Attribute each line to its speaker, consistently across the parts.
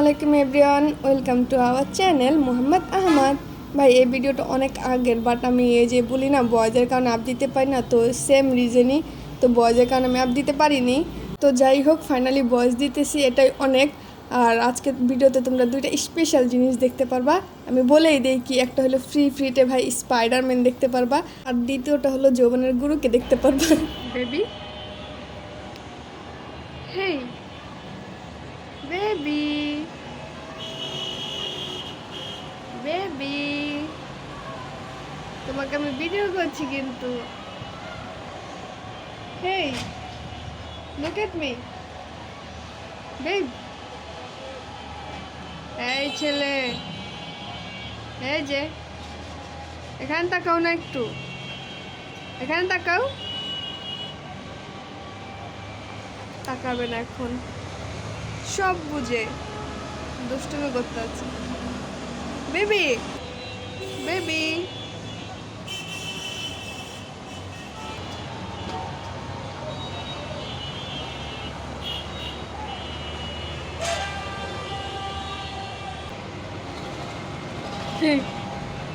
Speaker 1: আলাইকুম everyone, welcome to our channel Mohammad Ahmad. ভাই এই ভিডিওটা অনেক আগের, বাট আমি এই যে বলি না বয়েজের কারণে আপ দিতে পারি না, তো সেম রিজনই, তো বয়েজের কারণে আমি আপ দিতে পারিনি। তো যাই হোক, ফাইনালি বয়েজ দিতেছি, এটাই অনেক। আর আজকের ভিডিওতে তোমরা দুইটা স্পেশাল জিনিস দেখতে পারবা। আমি বলেই দেই কি, একটা হলো ফ্রিতে ভাই স্পাইডারম্যান দেখতে পারবা, আর দ্বিতীয়টা হলো যৌবনের গুরুকে দেখতে পারবা। বেবি, হেই বেবি, বেবি, তোমাকে আমি ভিডিও করছি কিন্তু। হেই, লুক এট মি বেব। এই ছেলে, এই যে এখানে তাকাও না, একটু এখানে তাকাও। তাকাবে না এখন, সব বুঝে দুষ্টুমি করতে আছে। Baby, baby,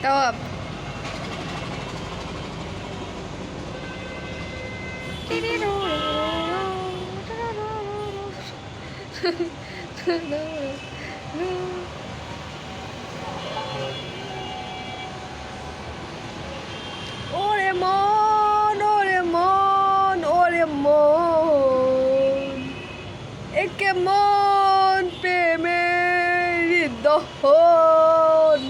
Speaker 1: top. ওরে মন, ওরে মন, ওরে মন, একে মন প্রেমের দহন।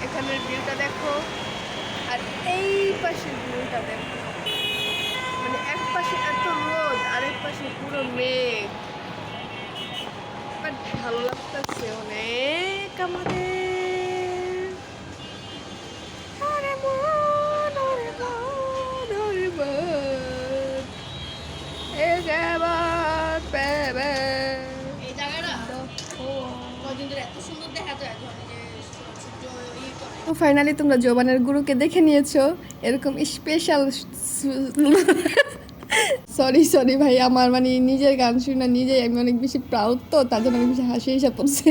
Speaker 1: এখানের ভিউটা দেখো, আর এই পাশের ভিউটা দেখো, মানে এক পাশে এত রোদ, আরেক পাশে পুরো মেঘ। বাট ভালো লাগতেছে অনেক আমাদের। ওরে মন, ওরে মন, ওরে মন, একেবার প্রেমে।
Speaker 2: এই জায়গাটা কদিন ধরে এত সুন্দর দেখা যায় যখন এই যে সূর্য করে।
Speaker 1: তো ফাইনালি তোমরা জোবানের গুরুকে দেখে নিয়েছো, এরকম স্পেশাল। সরি ভাই, আমার মানে নিজের গান শুনে নিজেই আমি অনেক বেশি প্রাউড, তো তার জন্য অনেক বেশি হাসি হিসাব পড়ছে।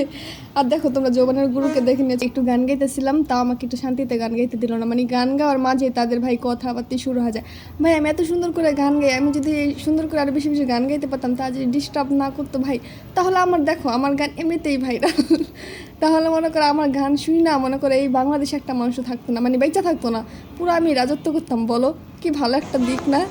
Speaker 1: আর দেখো, তোমরা যৌবনের গুরুকে দেখে নিয়েছো, একটু গান গাইতেছিলাম, তাও আমাকে একটু শান্তিতে গান গাইতে দিল না। মানে গান গাওয়ার মাঝে তাদের ভাই কথাবার্তা শুরু হয়ে যায়। ভাই আমি এত সুন্দর করে গান গাই, আমি যদি সুন্দর করে আরো বেশি বেশি গান গাইতে পারতাম, তা যদি ডিস্টার্ব না করতো ভাই, তাহলে আমার দেখো আমার গান এমনিতেই ভাইরাল। তাহলে মনে করো আমার গান শুনি না, মনে করো এই বাংলাদেশে একটা মানুষ থাকতো না, মানে বেঁচে থাকতো না, পুরো আমি রাজত্ব করতাম। বলো কি ভালো একটা দিক না?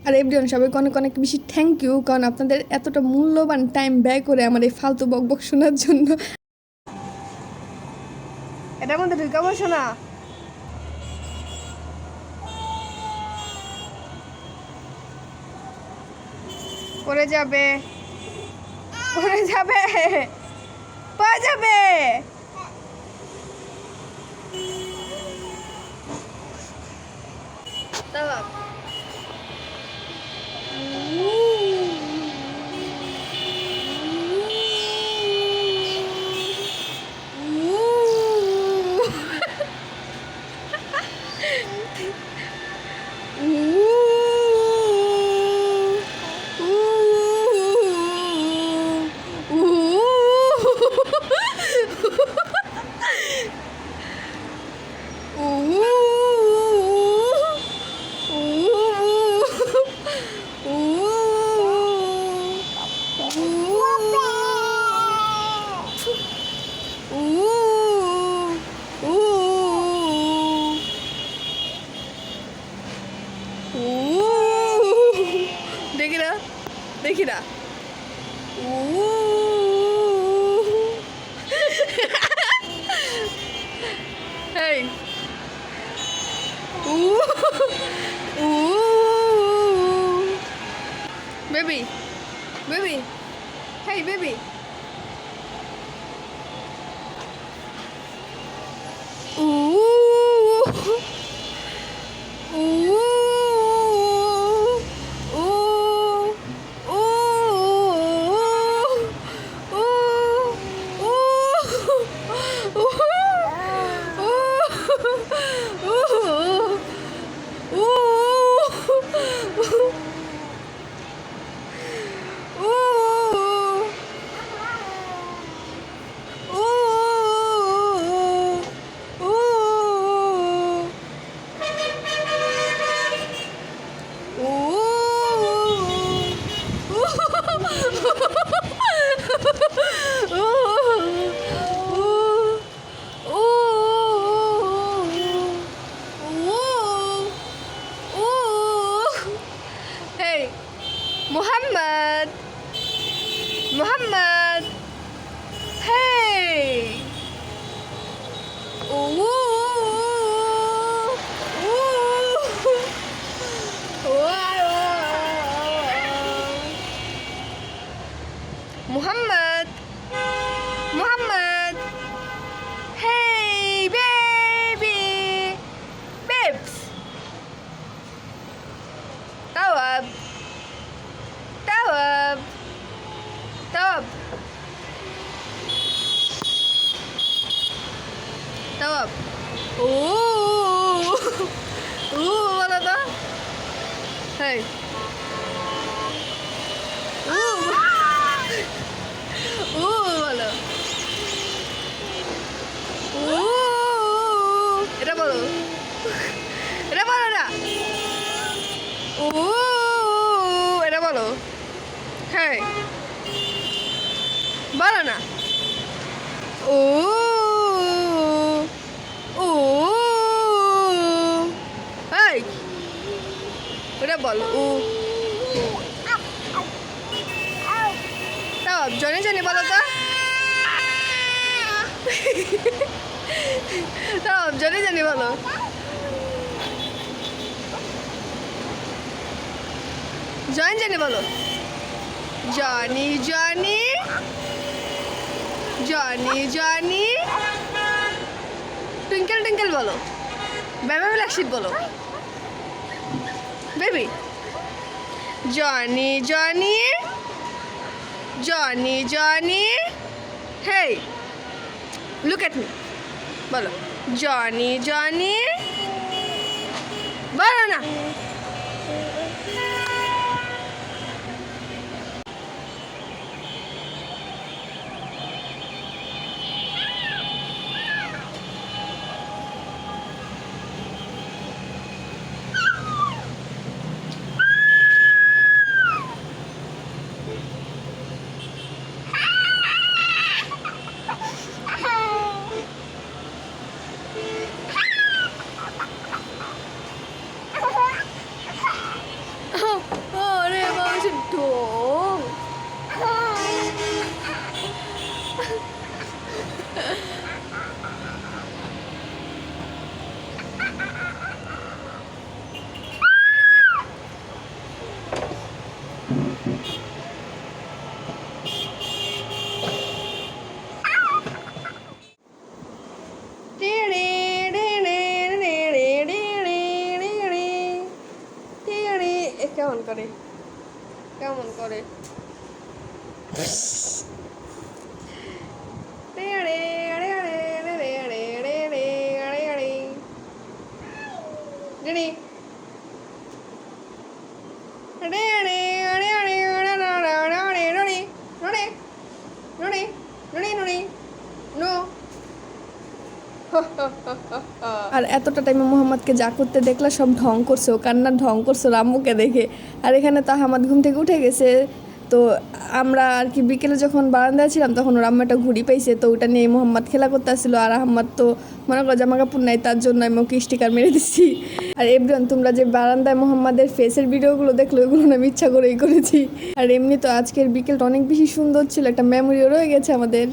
Speaker 1: আর এভরিওয়ান, সবাইকে অনেক অনেক বেশি থ্যাংক ইউ, কারণ আপনাদের এতটা মূল্যবান টাইম ব্যয় করে আমার এই ফালতু বকবক শোনার জন্য। এটার মধ্যে ঢুকা বসো না। পড়ে যাবে, পড়ে যাবে, পড়ে যাবে। দাও। দেখি না। Hey. Baby. বেবি উ উ Hey, Muhammad. Muhammad. Hey. Ooh. Muhammad. Muhammad. Hey, baby. Babes. Tawab. Tawab. Tawab. Tawab. Ooh. Ooh, wala ba? Hey. Ooh. Ooh, wala. Ooh. এটা বলো। এটা বলো না। Ooh, এটা বলো। Hey. বলো না। Ooh. Ooh. Hey. এটা বলো। Ooh. তাও জনে জনে বলো তো। তাও জনে জনে বলো। জয়েন জনে বলো। Johnny Johnny Johnny Johnny twinkle twinkle বলো। বেবি ব্ল্যাকশিপ বলো। Baby Johnny Johnny Johnny Johnny hey look at me বলো। জনি জনি বলো না। আরে বাবা সে ঢং। কেমন করে কেমন করে আর এতটা টাইমে মোহাম্মদকে যা করতে দেখলে সব ঢং করছে, ও কান্নার ঢং করছে আম্মুকে দেখে। আর এখানে তো আহমাদ ঘুম থেকে উঠে গেছে। তো আমরা আর কি বিকেলে যখন বারান্দায় ছিলাম তখন ওর আম্মা একটা ঘুড়ি পাইছে, তো ওটা নিয়ে মোহাম্মদ খেলা করতে আসছিলো। আর আহমাদ তো মনে করো জামা কাপড় নাই, তার জন্য আমি ওকে স্টিকার মেরে দিচ্ছি। আর এভরিওয়ান, তোমরা যে বারান্দায় মোহাম্মদের ফেসের ভিডিওগুলো দেখলো, ওইগুলো আমি ইচ্ছা করেই করেছি। আর এমনি তো আজকের বিকেলটা অনেক বেশি সুন্দর ছিল, একটা মেমোরিও রয়ে গেছে আমাদের।